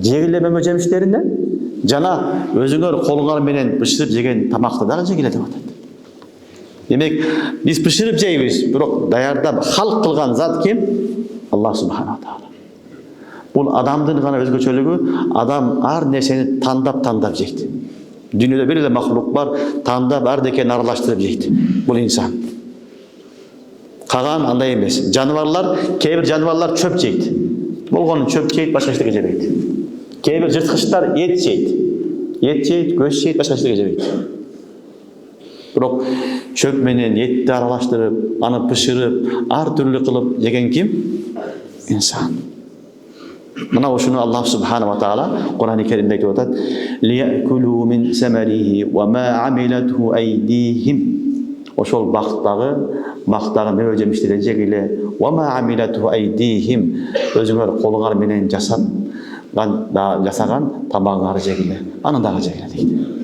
Жегиле мөмө жемиштеринен жана өзүңөр колуңар менен бышырып жеген тамакты дагы жегиле деп атат. Демек, биз бышырып жейбиз, бирок даярдап халк кылган зат ким? Аллах субханаху таала. Бул адамдын гана өзгөчөлүгү, адам ар нерсени тандап жейт. Дүйнөдө бир эле махлук бар, тандап ардекени аралаштырып жейт. Бул инсан. Каган андай эмес. Жаныбарлар, кээ бир жаныбарлар чөп жейт. Болгонун чөп жейт, башка эчтеке жебейт. Кээ бир жырткычтар эт жейт. Эт жейт, көз жейт, башка эчтеке жебейт. Бирок чөп менен этти аралаштырып, аны бышырып, ар түрлүү кылып жеген ким? Инсан. Мына ушуну Аллах субханаху ва таала Кур'ан-ы Керимде айтып атат: "Лиякулу мин самарихи ва ма амилатху айдихим." Ошол бактагы мөбө жемиштерди жегиле. "Ва ма амилатху айдихим." Өзүңөр колуңар менен жасаган тамагыңарды жегиле. Аны дагы жегиле дейт.